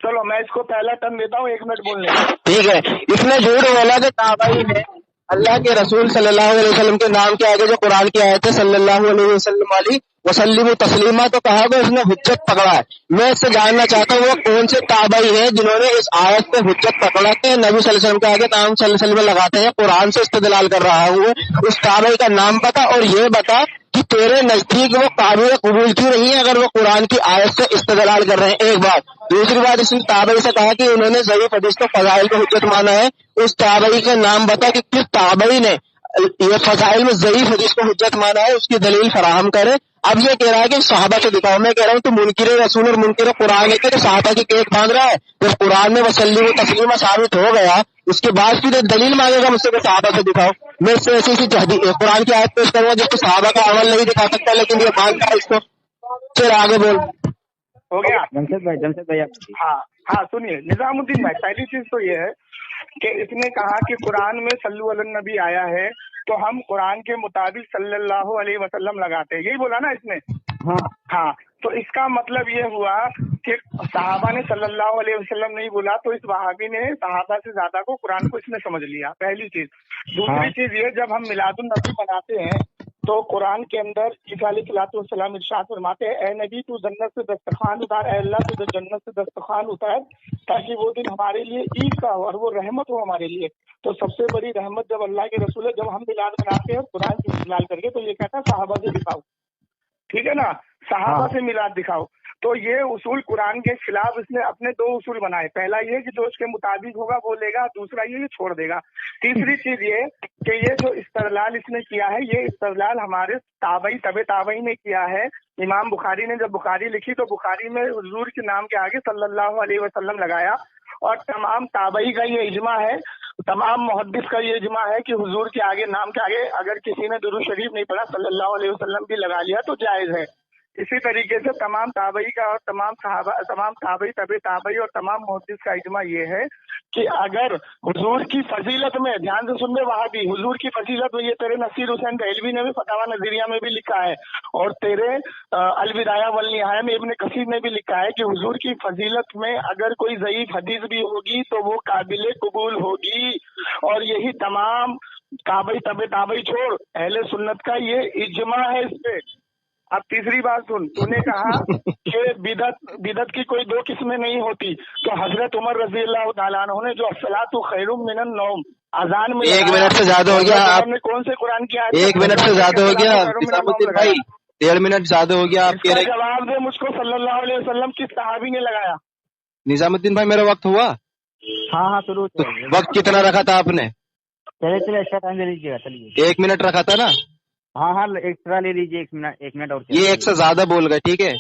चलो मैं इसको पहला टर्न देता हूँ, 1 मिनट बोलने का। ठीक है, इसने झूठ बोला कि ताबई ने अल्लाह के रसूल सल्लल्लाहु अलैहि वसल्लम के नाम के आगे जो कुरान की आयत है सल्लल्लाहु अलैहि वसल्लम वाली वसल्लिमु तस्लीमा, तो कहा कि उसने हुज्जत पकड़ा है। मैं इससे जानना चाहता हूँ वो कौन से ताबई हैं जिन्होंने इस आयत पे हुज्जत पकड़ा के नबी सल्लल्लाहु अलैहि वसल्लम के आगे नाम सल्लल्लाहु अलैहि वसल्लम लगाते हैं, कुरान से इस्तेदलाल कर रहा हूँ। उस ताबई का नाम बता और ये बता कि तेरे नजदीक वो काबिल कबूल क्यों नहीं है अगर वो कुरान की आयत से इस्तेदलाल कर रहे हैं। एक बात। दूसरी बात, इसने ताबई से कहा कि उन्होंने ज़ईफ हदीस को फजाइल को हुज्जत माना है। उस ताबई का नाम बता कि किस ताबई ने ये फजाइल में ज़ईफ हदीस को हुज्जत माना है, उसकी दलील फराहम करे। अब ये कह रहा है कि सहाबा से दिखाओ। मैं कह रहा हूँ तो मुनकिर रसूल और मुनकिर कुरान है कि सहाबा की केक बांध रहा है। जब कुरान में वसल्लिमु तस्लीमा साबित हो गया उसके बाद फिर दलील मांगेगा मुझसे कि सहाबा से दिखाओ। मैं इससे ऐसी कुरान की आयत पेश करूंगा जिसको सहाबा का अमल नहीं दिखा सकता लेकिन ये मानता है इसको। फिर आगे बोल। हो गया जमशेद भाई हाँ सुनिए निजामुद्दीन भाई, पहली चीज तो ये है कि इसने कहा कि कुरान में सल्लु अलन नबी आया है तो हम कुरान के मुताबिक सल्लल्लाहु अलैहि वसल्लम लगाते हैं, यही बोला ना इसने। हाँ, तो इसका मतलब ये हुआ कि सहाबा ने सल्लल्लाहु अलैहि वसल्लम नहीं बोला, तो इस वहाबी ने सहाबा से ज्यादा को कुरान को इसने समझ लिया, पहली चीज। दूसरी चीज ये, जब हम मिलादुन नबी बनाते हैं तो कुरान के अंदर ईसा अलैहिस्सलाम इरशाद फरमाते हैं, ए नबी तू जन्नत से दस्तरखान उतार, ए अल्लाह तू जन्नत से दस्तरखान उतार ताकि वो दिन हमारे लिए ईद का हो और वो रहमत हो हमारे लिए। तो सबसे बड़ी रहमत जब अल्लाह के रसूल है, जब हम मिलाद बनाते हैं कुरान की इस्तेमाल करके, तो ये कहता है सहाबा से दिखाओ, ठीक है ना, सहाबा से मिलाद दिखाओ। तो ये उसूल कुरान के खिलाफ इसने अपने 2 उसूल बनाए। पहला ये कि जो इसके मुताबिक होगा वो लेगा, दूसरा ये छोड़ देगा। तीसरी चीज ये कि ये जो इस्तदलाल इसने किया है, ये इस्तदलाल हमारे तबे ताबई ने किया है। इमाम बुखारी ने जब बुखारी लिखी तो बुखारी में हुजूर के नाम के आगे सल्लल्लाहु अलैहि वसल्लम लगाया, और तमाम ताबई का ये इजमा है, तमाम मुहद्दिस का ये इजमा है कि हुजूर के आगे नाम के आगे अगर किसी ने दुरूद शरीफ नहीं पढ़ा सल्लल्लाहु अलैहि वसल्लम भी लगा लिया तो जायज है। इसी तरीके से तमाम ताबई का और तमाम ताबई तबे ताबई और तमाम मुहद्दिस का इजमा ये है कि अगर हुजूर की फजीलत में, ध्यान से सुनने वहाबी, हुजूर की फजीलत में, ये तेरे नसीर हुसैन दहलवी ने भी फतावा नजरिया में भी लिखा है और तेरे अलविदाया वल निहाया में इब्न कसीर ने भी लिखा है कि हुजूर की फजीलत में अगर कोई ज़ईफ हदीस भी होगी तो वो काबिल कबूल होगी। और यही तमाम ताबई तबे ताबई छोड़ अहले सुन्नत का ये इजमा है इस पे। अब तीसरी बात सुन, तूने कहा कि बिदत की कोई 2 किस्में नहीं होती, तो हजरत उमर रजी अल्लाह तआला अन्हु ने जो अस्सलातु खैरुम मिनन नौम अजान में 1 मिनट से ज्यादा हो गया आपने कौन से कुरान की आयत 1 मिनट से ज्यादा हो गया निजामुद्दीन भाई, 1.5 मिनट ज्यादा हो गया। आप कह रहे जवाब दे मुझको, सल्लल्लाहु अलैहि वसल्लम किस सहाबी ने लगाया? निजामुद्दीन भाई मेरा वक्त हुआ? हाँ शुरू। तो वक्त कितना रखा था आपने? चले एक्स्ट्रा टाइम ले लीजिएगा, चलिए 1 मिनट रखा था ना? हाँ एक्स्ट्रा ले लीजिए, 1 मिनट और। ये 1 से ज्यादा बोल गए, ठीक है?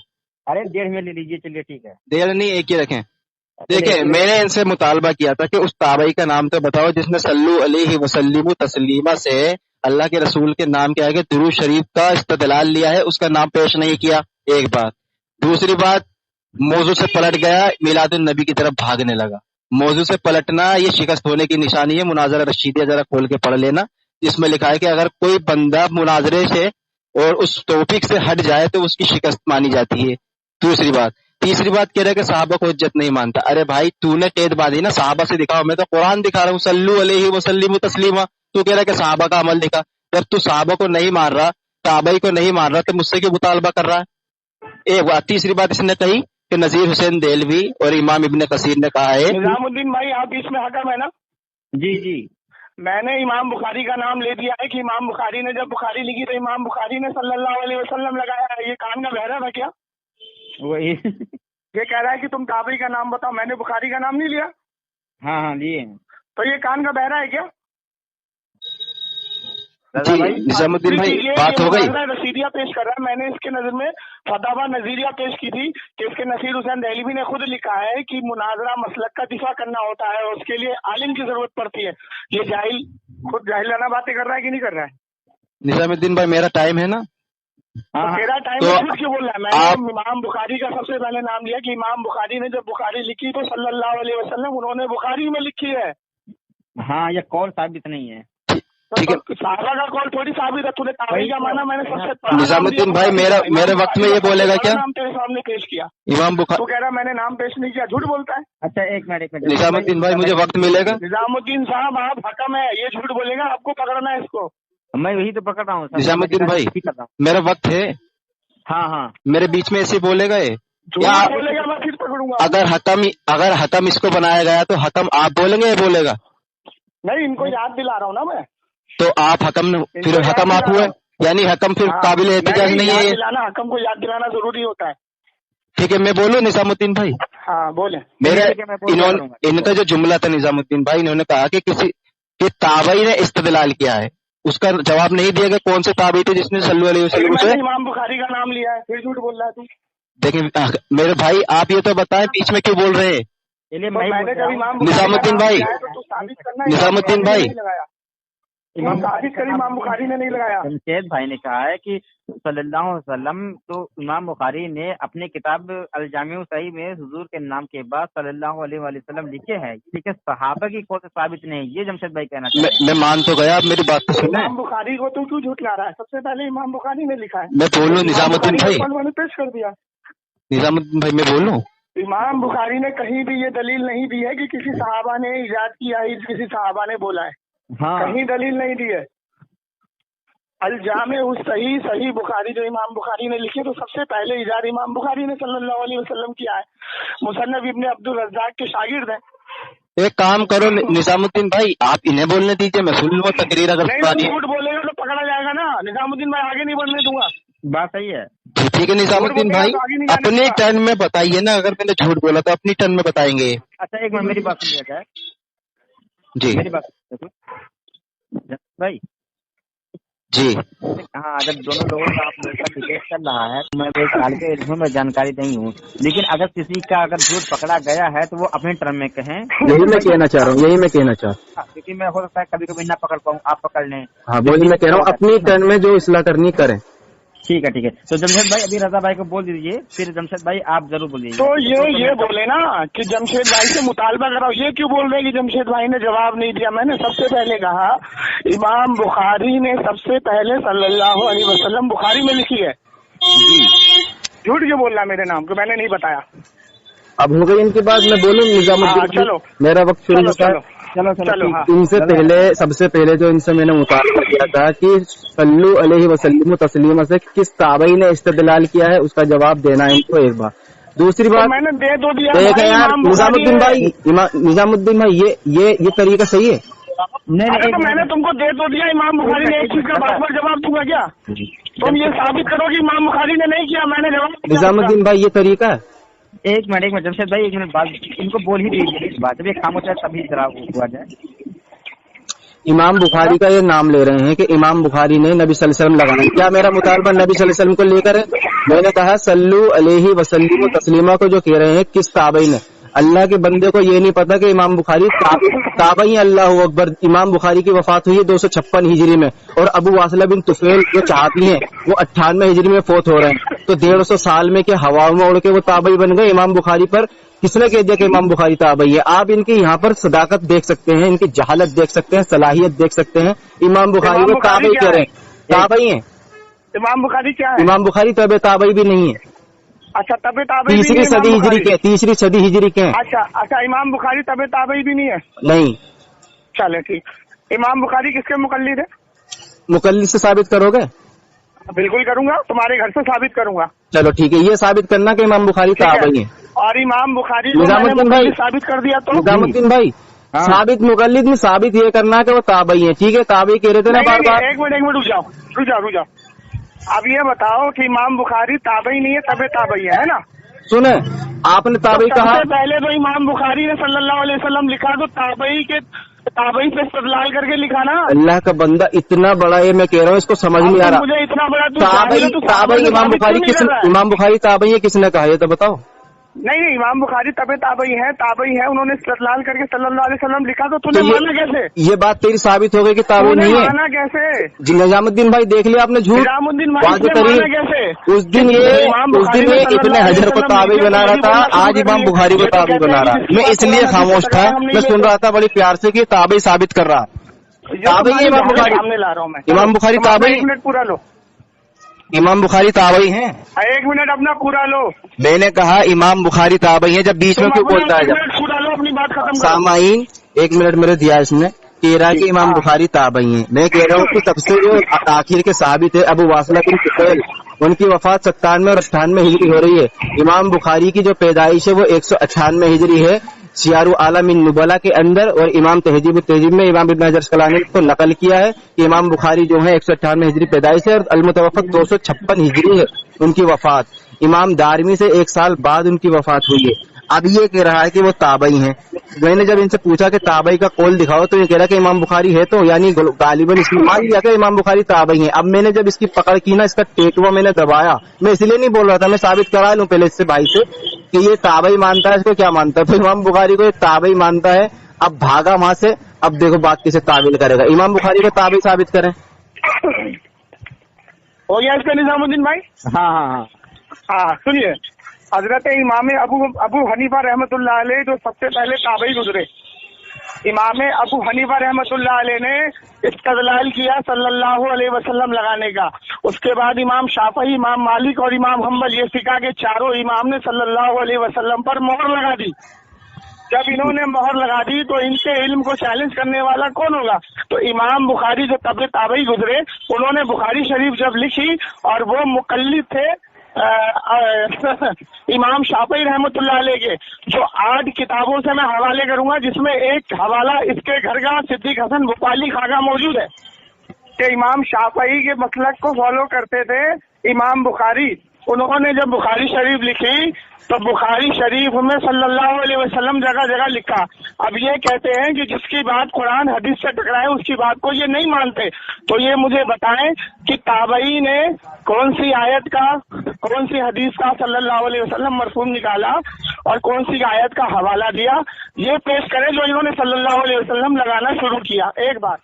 अरे 1.5 मिनट ले लीजिए, चलिए ठीक है। 1.5 नहीं, 1 ही रखें। देखिए मैंने इनसे मुतालबा किया था कि उस ताबई का नाम तो बताओ जिसने सल्लु अलैहि वसल्लिमु तस्लीमा से अल्लाह के रसूल के नाम के आगे दुरूद शरीफ का इस्तेदलाल लिया है, उसका नाम पेश नहीं किया। एक बात। दूसरी बात, मौजू से पलट गया, मिलादुन नबी की तरफ भागने लगा। मौजू से पलटना ये शिकस्त होने की निशानी है। मुनाजरा रशीदिया जरा खोल के पढ़ लेना, इसमें लिखा है कि अगर कोई बंदा मुनाजरे से और उस टॉपिक से हट जाए तो उसकी शिकस्त मानी जाती है। दूसरी बात। तीसरी बात कह रहा है कि सहाबा को इज्जत नहीं मानता। अरे भाई तूने टेद बांधी ना, सहाबा से दिखाओ। मैं तो कुरान दिखा रहा हूँ, सल्लु अलैहि वसल्लिमु तस्लीमा। तू कह रहा है कि सहाबा का अमल दिखा। जब तू सहाबा को नहीं मार रहा, ताबई को नहीं मार रहा, तो मुझसे क्यों मुतालबा कर रहा है? एक बात। तीसरी बात इसने कही कि नजीर हुसैन देलवी और इमाम इब्न कसीर ने कहा है। निजामुद्दीन भाई आप बीच में हकम है ना? जी मैंने इमाम बुखारी का नाम ले दिया है कि इमाम बुखारी ने जब बुखारी लिखी तो इमाम बुखारी ने सल्लल्लाहु अलैहि वसल्लम लगाया है। ये कान का बहरा था क्या? वही ये कह रहा है कि तुम ताबई का नाम बताओ, मैंने बुखारी का नाम नहीं लिया। हाँ लिए। तो ये कान का बहरा है क्या? निजामुद्दीन भाई बात हो गई। नजीरिया पेश कर रहा है, मैंने इसके नजर में फतावा नजीरिया पेश की थी कि इसके नसीर हुसैन दहलवी ने खुद लिखा है कि मुनाजरा मसलक का दिफा करना होता है और उसके लिए आलिम की जरूरत पड़ती है। ये जाहिल खुद जाहिलाना बातें कर रहा है कि नहीं कर रहा है? निजामुद्दीन भाई मेरा टाइम है ना? तेरा टाइम तो क्यों बोल रहा है? मैंने इमाम बुखारी का सबसे पहले नाम लिया कि इमाम बुखारी ने जब बुखारी लिखी तो सल्लल्लाहु अलैहि वसल्लम उन्होंने बुखारी में लिखी है। हाँ ये कौल साबित नहीं है। ठीक है। साहबा का कौल थोड़ी साबित है, तूने ताबई का माना, मैंने सबसे पहले निजामुद्दीन भाई मेरे वक्त में ये बोलेगा क्या? नाम तेरे सामने पेश किया, इमाम तू बुखारी। कह रहा मैंने नाम पेश नहीं किया, झूठ बोलता है। अच्छा एक मिनट निजामुद्दीन भाई मुझे वक्त मिलेगा? निजामुद्दीन साहब आप हकम है, ये झूठ बोलेगा, आपको पकड़ना है इसको। मैं वही तो पकड़ रहा हूँ सर। निजामुद्दीन भाई मेरा वक्त है, हाँ मेरे बीच में ऐसे बोलेगा ये? झूठ या बोलेगा मैं फिर पकड़ूंगा। अगर हकम इसको बनाया गया तो हकम आप बोलेंगे या बोलेगा? नहीं, इनको याद दिला रहा हूँ ना मैं। तो आप हकम, फिर हकम आप हुए, यानी हकम फिर काबिल एहतिजाज नहीं है ये? दिलाना, हकम को याद दिलाना जरूरी होता है। ठीक है, मैं बोलूं निजामुद्दीन भाई? हाँ बोले। इनका जो जुमला था निजामुद्दीन भाई, इन्होंने कहा कि कि ताबई ने इस्तेदलाल किया है, उसका जवाब नहीं दिया गया कौन से ताबई थे जिसने सल्लल्लाहु अलैहि वसल्लम से इमाम बुखारी का नाम लिया है, फिर झूठ बोल रहा है तू। देखिए मेरे भाई आप ये तो बताएं बीच में क्यों बोल रहे हैं? निजामुद्दीन भाई, निजामुद्दीन भाई, साबित कर, इमाम बुखारी ने नहीं लगाया। जमशेद भाई ने कहा है कि सल्लल्लाहु अलैहि वसल्लम, तो इमाम बुखारी ने अपने किताब अल जामिउ सही में हुजूर के नाम के बाद सल्लल्लाहु अलैहि वसल्लम लिखे हैं, लेकिन सहाबा की कोई साबित नहीं, ये जमशेद भाई कहना चाहते हैं। मैं मान तो गया, आप मेरी बात तो सुने। इमाम बुखारी को तो क्यों झूठ ला रहा है? सबसे पहले इमाम बुखारी ने लिखा है। मैं बोलूं निजामुद्दीन भाई? मैंने पेश कर दिया। निजामुद्दीन भाई मैं बोलूं? इमाम बुखारी ने कहीं भी ये दलील नहीं दी है कि किसी सहाबा ने इजाद किया है, किसी सहाबा ने बोला है। हाँ। कहीं दलील नहीं दी है। अल जामे उस सही बुखारी जो इमाम बुखारी ने लिखी, तो सबसे पहले इजाद इमाम बुखारी ने सल्लल्लाहु अलैहि वसल्लम किया है। मुसन्नफ इब्ने अब्दुल रज़्ज़ाक के शागिर्द हैं। एक काम करो निजामुद्दीन भाई, आप इन्हें बोलने दीजिए, मैं सुन लूँ तकरीर। अगर झूठ बोलेगा तो पकड़ा जाएगा ना। निजामुद्दीन भाई आगे नहीं बढ़ने दूंगा। बात सही है। ठीक है निजामुद्दीन भाई, अपनी टर्न में बताइए ना, अगर मैंने झूठ बोला तो अपनी टर्न में बताएंगे। अच्छा एक मिनट मेरी बात सुनिए क्या जी? मेरी बात भाई जी हाँ, अगर दोनों लोगों का आप लोगों का डिबेट चल रहा है तो मैं एक साल के इल्म में जानकारी नहीं हूँ, लेकिन अगर किसी का अगर झूठ पकड़ा गया है तो वो अपने टर्म में कहें। यही मैं कहना चाह रहा हूँ, क्योंकि मैं हो सकता है कभी कभी ना पकड़ पाऊँ, आप पकड़ लें। हाँ बोलिए, मैं कह रहा हूँ अपनी टर्न में जो इस्लाह करनी करें। ठीक है तो जमशेद भाई अभी रजा भाई को बोल दीजिए, फिर जमशेद भाई आप जरूर बोलिए। तो ये बोले ना कि जमशेद भाई से मुतालबा कराओ, ये क्यों बोल रहे हैं कि जमशेद भाई ने जवाब नहीं दिया? मैंने सबसे पहले कहा इमाम बुखारी ने सबसे पहले सल्लल्लाहु अलैहि वसल्लम बुखारी में लिखी है। झूठ क्यों बोल रहा मेरे नाम को? मैंने नहीं बताया। अब हो गई इनकी बात, मैं बोलूँ निजामुद्दीन? चलो मेरा वक्त शुरू होता है। चलो इनसे पहले सबसे पहले जो इनसे मैंने मुतालबा किया था कि सल्लल्लाहु अलैहि वसल्लम तस्लीमा से किस ताबई ने इस्तेदलाल किया है, उसका जवाब देना है इनको एक बार। दूसरी बात, मैंने दे तो दिया यार निजामुद्दीन भाई, ये तरीका सही है? नहीं, तो मैंने तुमको दे तो दिया। इमाम बुखारी ने एक चीज का बार बार जवाब दूंगा क्या? तुम ये साबित करो कि इमाम बुखारी ने नहीं किया, मैंने जवाब। निजामुद्दीन भाई ये तरीका है? एक मिनट जमशेद भाई, एक मिनट बात इनको बोल ही दीजिए इस बात, जब ये खामोश है तभी जरा हुआ जाए। इमाम बुखारी का ये नाम ले रहे हैं कि इमाम बुखारी ने नबी सल्लल्लाहु अलैहि वसल्लम लगाया। क्या मेरा मुतालबा नबी सल्लल्लाहु अलैहि वसल्लम को लेकर है? मैंने कहा सल्लल्लाहु अलैहि वसल्लम तस्लीमा को जो कह रहे हैं किस ताबई ने, अल्लाह के बंदे को ये नहीं पता कि इमाम बुखारी ताबई अल्लाह अकबर। इमाम बुखारी की वफात हुई है 256 हिजरी में, और अबू वासिला बिन तुफैल जो चाहती हैं वो 98 हिजरी में फोत हो रहे हैं। तो 150 साल में के हवाओं में उड़ के वो ताबई बन गए। इमाम बुखारी पर किसने कह दिया कि इमाम बुखारी ताबई है? आप इनकी यहाँ पर सदाकत देख सकते हैं, इनकी जहालत देख सकते हैं, सलाहियत देख सकते हैं। इमाम बुखारी को ताबई कह रहे हैं, ताबई है। इमाम बुखारी क्या है? इमाम बुखारी तब ताबई भी नहीं है। अच्छा तबे ताबई, तीसरी सदी हिजरी के। अच्छा इमाम बुखारी तबे ताबई भी नहीं है? नहीं। चले ठीक। इमाम बुखारी किसके मुकल्लिद है? मुकल्लिद से साबित करोगे? बिल्कुल करूंगा, तुम्हारे घर से साबित करूंगा। चलो ठीक है, ये साबित करना कि इमाम बुखारी ताबई है। और इमाम बुखारी निजामुद्दीन भाई साबित कर दिया तो? निजामुद्दीन भाई साबित मुकल्लिद में साबित ये करना कि वो ताबई है। ठीक है, ताबई कह रहे थे ना बार बार। एक मिनट रुक जाओ। अब ये बताओ कि इमाम बुखारी ताबई नहीं है तबे ताबई है ना? सुने, आपने ताबई कहा। पहले तो इमाम बुखारी ने सल्लल्लाहु अलैहि वसल्लम लिखा, तो ताबई पे इस्तेदलाल करके लिखा ना। अल्लाह का बंदा इतना बड़ा, ये मैं कह रहा हूँ इसको समझ नहीं आ रहा। मुझे इतना बड़ा ताबई इमाम बुखारी ताबई है किसने कहा ये तो बताओ? नहीं इमाम बुखारी तबे ताबई है, उन्होंने इस्तेदलाल करके सल्लल्लाहु अलैहि वसल्लम लिखा, तो तूने माना कैसे? ये बात तेरी साबित हो गई कि ताबई नहीं है। माना कैसे? जी निजामुद्दीन भाई देख लिया आपने झूठ। निजामुद्दीन भाई माना कैसे? उस दिन ये इतने हजर को ताबई बना रहा था, आज इमाम बुखारी को ताबई बना रहा। मैं इसलिए खामोश था, मैं सुन रहा था बड़ी प्यार से कि ताबई साबित कर रहा। ताबई है इमाम बुखारी, सामने ला रहा हूँ मैं। इमाम बुखारी ताबई, 1 मिनट पूरा लो, इमाम बुखारी ताबई है। 1 मिनट अपना पूरा लो। मैंने कहा इमाम बुखारी ताबई है, जब बीच में क्यों बोलता है? 1 मिनट पूरा लो, अपनी बात खत्म करो। सामाईन 1 मिनट मेरे दिया इसने, कह रहा है कि इमाम बुखारी ताबई है। मैं कह रहा हूँ कि सबसे जो आखिर के साबित है अबू वासला बिन कुफैल, उनकी वफात 97 और 98 हिजरी हो रही है। इमाम बुखारी की जो पैदाइश है वो 198 हिजरी है, सियारु आलम इन नुबला के अंदर, और इमाम तहजीब में इमाम इब्न हजर अस्कलानी ने तो नकल किया है कि इमाम बुखारी जो है 198 हिजरी पैदाइश है और अलमुतवफ़्फ़क़ 256 हिजरी है उनकी वफात। इमाम दारमी से 1 साल बाद उनकी वफात हुई है। अब ये कह रहा है कि वो ताबई हैं। मैंने जब इनसे पूछा कि ताबई का कौल दिखाओ तो ये कह रहा कि इमाम बुखारी है, तो यानी गालिबन इसने मान लिया कि इमाम बुखारी ताबई है। अब मैंने जब इसकी पकड़ की ना, इसका टेकवा मैंने दबाया, मैं इसलिए नहीं बोल रहा था, मैं साबित करा लूं पहले इससे भाई से कि ये ताबई मानता है, इसको क्या मानता है। तो इमाम बुखारी को ये ताबई मानता है। अब भागा वहां से, अब देखो बात किसे तावील करेगा। इमाम बुखारी को ताबई साबित करें। हो गया इसका निजामुद्दीन भाई? हाँ सुनिए, हजरत इमाम अबू हनीफा रहमतुल्लाह अलैह जो सबसे पहले ताबई गुजरे, इमाम अबू हनीफा रहमतुल्लाह अलैह ने इस्तदलाल किया सल्लल्लाहु अलैहि वसल्लम लगाने का। उसके बाद इमाम शाफई, इमाम मालिक और इमाम हम्बल, ये फिका के चारों इमाम ने सल्लल्लाहु अलैहि वसल्लम पर मोहर लगा दी। जब इन्होंने मोहर लगा दी तो इनके इल्म को चैलेंज करने वाला कौन होगा? तो इमाम बुखारी जो ताबई गुजरे, उन्होंने बुखारी शरीफ जब लिखी और वो मुकल्लिद थे इमाम शाफई रहमतुल्लाह अलैह के, जो 8 किताबों से मैं हवाले करूंगा, जिसमें एक हवाला इसके घर का सिद्दीक हसन भोपाली खाका मौजूद है कि इमाम शाफई के मसलक को फॉलो करते थे इमाम बुखारी। उन्होंने जब बुखारी शरीफ लिखी तो बुखारी शरीफ में सल्लल्लाहु अलैहि वसल्लम जगह जगह लिखा। अब ये कहते हैं कि जिसकी बात कुरान हदीस से टकराए उसकी बात को ये नहीं मानते। तो ये मुझे बताएं कि ताबई ने कौन सी आयत का, कौन सी हदीस का सल्लल्लाहु अलैहि वसल्लम मरफूम निकाला और कौन सी आयत का हवाला दिया, ये पेश करें जो इन्होंने सल्लल्लाहु अलैहि वसल्लम लगाना शुरू किया। एक बात।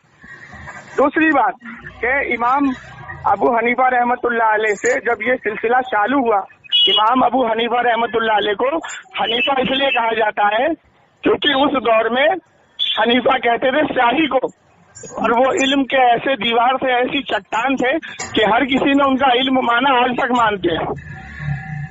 दूसरी बात कि इमाम अबू हनीफा रहमतुल्लाह अलैह से जब ये सिलसिला चालू हुआ, इमाम अबू हनीफा रहमतुल्लाह अलैह को हनीफा इसलिए कहा जाता है क्योंकि उस दौर में हनीफा कहते थे स्याही को, और वो इल्म के ऐसे दीवार से, ऐसी चट्टान थे कि हर किसी ने उनका इल्म माना, आज तक मानते हैं।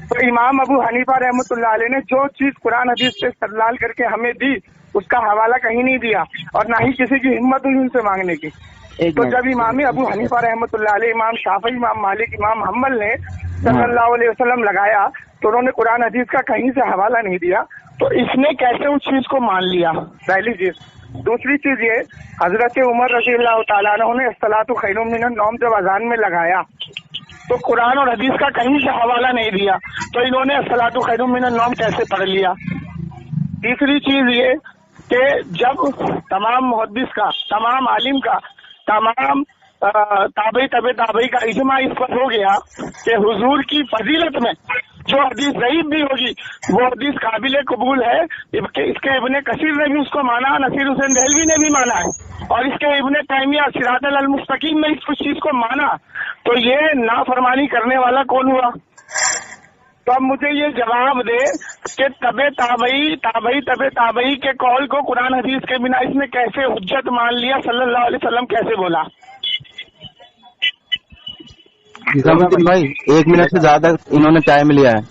तो इमाम अबू हनीफा रहमतुल्लाह अलैह ने जो चीज कुरान हदीस से इस्तदलाल करके हमें दी, उसका हवाला कहीं नहीं दिया और ना ही किसी की हिम्मत हुई उनसे मांगने की। तो जब इमाम अबू हनीफा रहमतुल्लाह अलैह, इमाम शाफई, इमाम मालिक, इमाम हम्बल ने सल्लल्लाहु अलैहि वसल्लम लगाया तो उन्होंने कुरान हदीस का कहीं से हवाला नहीं दिया। तो इसने कैसे उस चीज को मान लिया? पहली चीज। दूसरी चीज ये, हजरत उमर रज़ी अल्लाह तआला अन्हु ने अस्सलातु खैरुम मिनन नौम जब अजान में लगाया तो कुरान और हदीस का कहीं से हवाला नहीं दिया, तो इन्होंने अस्सलातु खैरुम मिनन नौम कैसे पढ़ लिया? तीसरी चीज ये कि जब तमाम मुहद्दिस का, तमाम आलिम का, तमाम ताबई का इजमा इस पर हो गया कि हुजूर की फजीलत में जो हदीस ज़ईफ भी होगी वो हदीस काबिल कबूल है। इसके इब्ने कसीर ने भी उसको माना, नसीर हुसैन दहलवी ने भी माना है, और इसके इब्ने तैमिया सिरातल अल मुस्तकीम में इस चीज को माना। तो ये नाफरमानी करने वाला कौन हुआ? तो अब मुझे ये जवाब दे कि तबे ताबई के कौल को कुरान हदीस के बिना इसने कैसे हुज्जत मान लिया? सल्लल्लाहु अलैहि वसल्लम कैसे बोला? निजामुद्दीन भाई 1 मिनट से ज्यादा इन्होंने टाइम लिया है।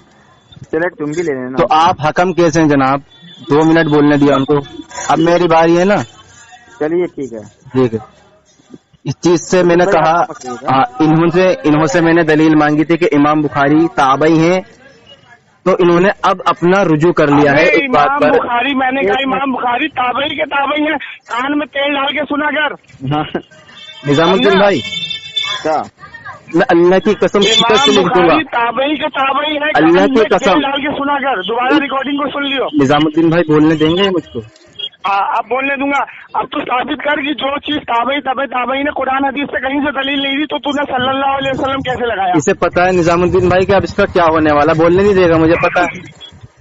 चलो तुम भी ले लेना। तो आप हकम कैसे हैं जनाब? 2 मिनट बोलने दिया उनको, अब मेरी बारी है ना। चलिए ठीक है, ठीक है। इस चीज से मैंने कहा, इन्होंने मैंने दलील मांगी थी कि इमाम बुखारी ताबई हैं, तो इन्होंने अब अपना रुजू कर लिया है इस बात पर। इमाम बुखारी, मैंने कहा इमाम बुखारी ताबई के ताबई हैं, कान में तेल डाल के सुना कर। निजामुद्दीन भाई क्या? मैं अल्लाह की कसम से लिख दूंगा, ताबई के ताबई है, अल्लाह की कसम डाल के सुना कर। दोबारा रिकॉर्डिंग को सुन लियो। निजामुद्दीन भाई बोलने देंगे मुझको? हाँ, अब बोलने दूंगा। अब तो साबित कर कि जो चीज ताबई ने कुरान हदीस से कहीं से दलील नहीं दी, तो तूने सल्लल्लाहु अलैहि वसल्लम कैसे लगाया? इसे पता है निजामुद्दीन भाई कि अब इसका क्या होने वाला, बोलने नहीं देगा, मुझे पता है।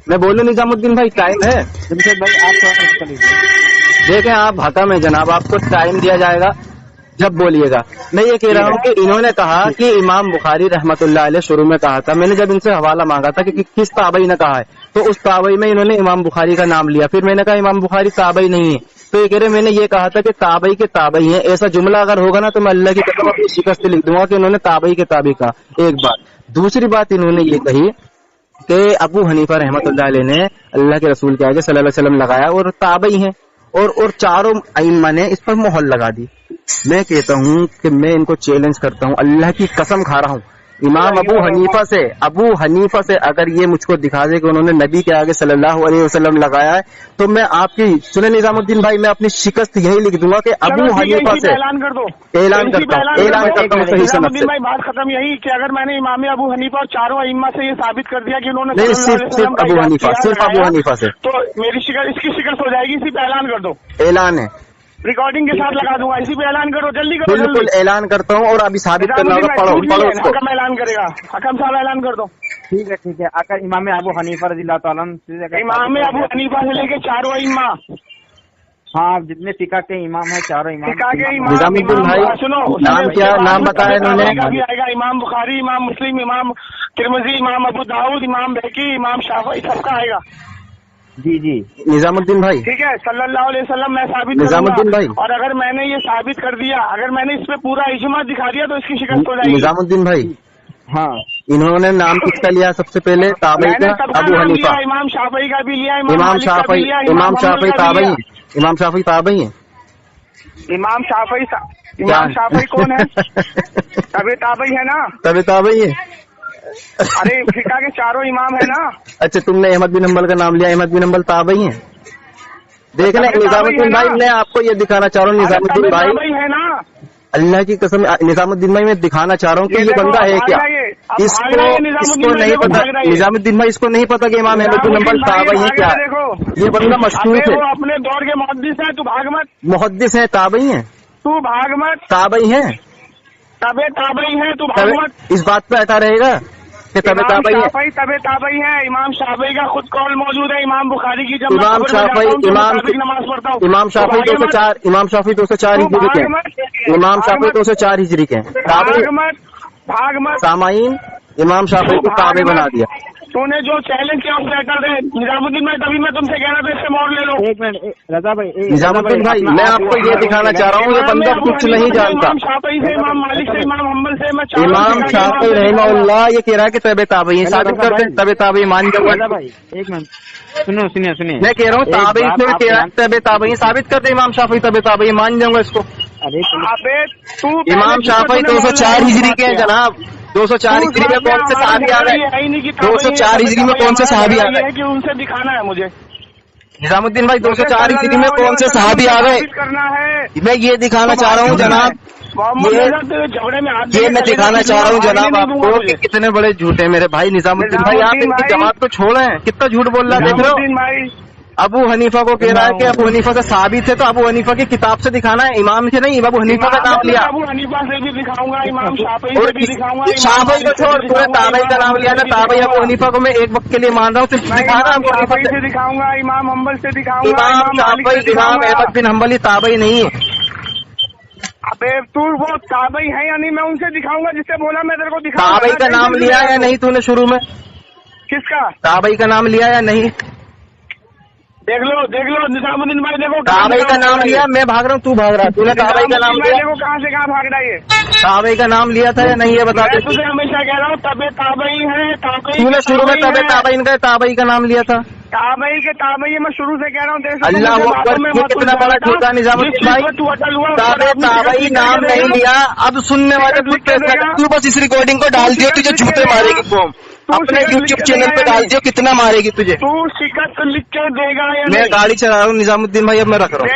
मैं बोलूं निजामुद्दीन भाई? टाइम है भाई, आप देखें, आप हकम है जनाब, आपको टाइम दिया जाएगा। जब बोलिएगा। मैं ये कह रहा हूँ कि इन्होंने कहा कि इमाम बुखारी रहमतुल्लाह अलैह शुरू में कहा था, मैंने जब इनसे हवाला मांगा था कि किस ताबई ने कहा है, तो उस ताबई में इन्होंने इमाम बुखारी का नाम लिया। फिर मैंने कहा इमाम बुखारी ताबई नहीं है, तो ये कह रहे मैंने ये कहा था कि ताबई के ताबई है। ऐसा जुमला अगर होगा ना तो मैं अल्लाह की कसम अपनी शिकस्त लिख दूंगा कि उन्होंने ताबई के ताबई कहा। एक बात। दूसरी बात इन्होंने ये कही कि अबू हनीफा रहमतुल्लाह अलैह ने अल्लाह के रसूल के आगे सल्लल्लाहु अलैहि वसल्लम लगाया और ताबई है, और चारों अइम्मा ने इस पर मोहर लगा दी। मैं कहता हूँ कि मैं इनको चैलेंज करता हूँ, अल्लाह की कसम खा रहा हूँ, इमाम अबू हनीफा से अगर ये मुझको दिखा दे कि उन्होंने नबी के आगे सल्लल्लाहु अलैहि वसल्लम लगाया है, तो मैं आपकी सुने निजामुद्दीन भाई, मैं अपनी शिकस्त यही लिख दूंगा कि अबू हनीफा से ऐलान कर दो। ऐलान करता हूँ सही सनद से। भाई बात खत्म यही कि अगर मैंने इमाम अबू हनीफा और चारों अइम्मा से ये साबित कर दिया कि उन्होंने नहीं, सिर्फ अबू हनीफा से तो मेरी शिकस्त, इसकी शिकस्त हो जाएगी। इसी पे ऐलान कर दो। ऐलान है, रिकॉर्डिंग के साथ लगा दूंगा। इसी पे ऐलान करो, जल्दी करो। बिल्कुल ऐलान करता हूँ, और अभी साबित करना होगा। पढ़ो उसको। हकम ऐलान करेगा, हकम साहब ऐलान कर दो। ठीक है। अगर इमाम अबू हनीफा रज़ियल्लाहु ताला अन्हु इमाम अबू हनीफा से लेके चारों इमाम, हाँ जितने फिका के इमाम है, चारों इमाम निजामुद्दीन भाई सुनो, नाम क्या, नाम बताया इन्होंने? आएगा इमाम बुखारी, इमाम मुस्लिम, इमाम तिरमिज़ी, इमाम अबू दाऊद, इमाम बहकी, इमाम शाफी, सबका आएगा। जी निजामुद्दीन भाई, ठीक है। सल्लल्लाहु अलैहि वसल्लम मैं साबित निजामुद्दीन भाई, और अगर मैंने ये साबित कर दिया, अगर मैंने इस पे पूरा इजमा दिखा दिया तो इसकी शिकस्त हो जाएगी। निजामुद्दीन भाई, हाँ इन्होंने नाम किसका लिया सबसे पहले? ताबई का, अबू हनीफा। इमाम शाफी का भी लिया, इमाम शाफी ताबई है, इमाम शाफी ताबई है। इमाम शाफी कौन है? तबे ताबई है ना? तबे ताबई है। अरे फिका के चारों इमाम है ना? अच्छा, तुमने अहमद बिन हंबल का नाम लिया, अहमद बिन हंबल ताबई है। देखना निजामुद्दीन भाई, मैं आपको ये दिखाना चाह रहा हूँ निजामुद्दीन भाई, है ना, अल्लाह की कसम निजामुद्दीन भाई मैं दिखाना चाह रहा हूँ कि ये बंदा है क्या। इसको नहीं पता निजामुद्दीन भाई, इसको नहीं पता कि इमाम अहमद बिन हंबल ताबई है क्या। ये बंदा मशहूर है, अपने दौर के मुहद्दिस है। तू भाग मत। मुहद्दिस है, ताबई है। तू भाग मत। ताबई है, तबे ताबई है। तू भाग मत। इस बात पे अटा रहेगा कि तबे ताबई है। तबे ताबई है। इमाम शाफी का खुद कौल मौजूद है। इमाम बुखारी की जब इमाम शाफी नमाज पढ़ता हूँ, इमाम शाफी 204 इमाम शाफी 204 हिजरी के, इमाम शाफी 204 हिजरी के। भाग मत सामाइन, इमाम शाफी को ताबे बना दिया। तूने जो चैलेंज किया उससे हटा दे निजामुद्दीन भाई, तभी मैं तुमसे कह रहा था इससे मोड़ ले लो। एक मिनट रजा भाई, निजामुद्दीन भाई मैं आपको ये दिखाना चाह रहा हूँ, ये बंदा कुछ नहीं जानता। इमाम शाफी से, इमाम मालिक से, इमाम हम्बल से मैं इमाम शाफी रहमतुल्लाह ये कह रहा है कि तबे ताबई है, साबित करते तबे ताबई मान जाऊंगा भाई। एक मिनट सुनिए, मैं कह रहा हूँ ताबई से कह रहा है तबे ताबई, साबित करते इमाम शाफी तबे ताबई, मान जाऊंगा इसको। अरे तू इमाम शाफी 204 हिजरी के हैं जनाब। 204 हिजरी में कौन से सहाबी आ गए? 204 हिजरी में कौन से सहाबी आ गए? कि उनसे दिखाना है मुझे। निजामुद्दीन भाई 204 हिजरी में कौन से सहाबी आ गए? करना है, मैं ये दिखाना चाह रहा हूँ जनाब, ये मैं दिखाना चाह रहा हूँ जनाब आपको कि कितने बड़े झूठे मेरे भाई निजामुद्दीन भाई। आप इनकी जमात को छोड़े, कितना झूठ बोल रहा है देख रहे हो। अबू हनीफा को कह रहा है कि अबू हनीफा से साबित है, तो अबू हनीफा की किताब से दिखाना है, इमाम से नहीं। अबू हनीफा का नाम लिया, अबू हनीफा से भी दिखाऊंगा, इमाम शाफी से भी दिखाऊंगा। शाफी को छोड़, तूने ताबई का नाम लिया था, ताबई अबू हनीफा को मैं एक वक्त के लिए मान रहा हूँ, सिर्फ दिखाना अबू हनीफा से दिखाऊंगा, इमाम हम्बल से दिखाऊंगा। इमाम शाफी, इमाम अहमद बिन हंबल ताबई नहीं है। अबे तू वो ताबई है या नहीं, मैं उनसे दिखाऊंगा जिससे बोला मैं तेरे को दिखाऊंगा। ताबई का नाम लिया या नहीं तूने शुरू में? किसका? ताबई का नाम लिया या नहीं? देख लो निजामुद्दीन भाई, देखो ताबई का नाम लिया। मैं भाग रहा हूँ, तू भाग रहा है। तूने ताबई का नाम लिया, देखो कहाँ से कहाँ भाग रहा है ये। ताबई का नाम लिया था या नहीं ये बता दे। तुझे हमेशा कह रहा हूँ तबे ताबई है, ताबई। तूने शुरू में तबे ताबई का ताबई का नाम लिया था। ताबई के ताबई मैं शुरू से कह रहा हूँ। अल्लाह अकबर, ये कितना बड़ा झूठा निजामुद्दीन भाई। ताबे ताबई नाम नहीं लिया। अब सुनने वाले तू बस इस रिकॉर्डिंग को डाल दियो, तुझे झूठे मारेगी कौम। अपने यूट्यूब चैनल पे डाल दियो, कितना मारेगी तुझे। तू शिकस्त लिख के देगा या मैं गाड़ी चला रहा हूँ निजामुद्दीन भाई, अब मैं रख रहा हूँ।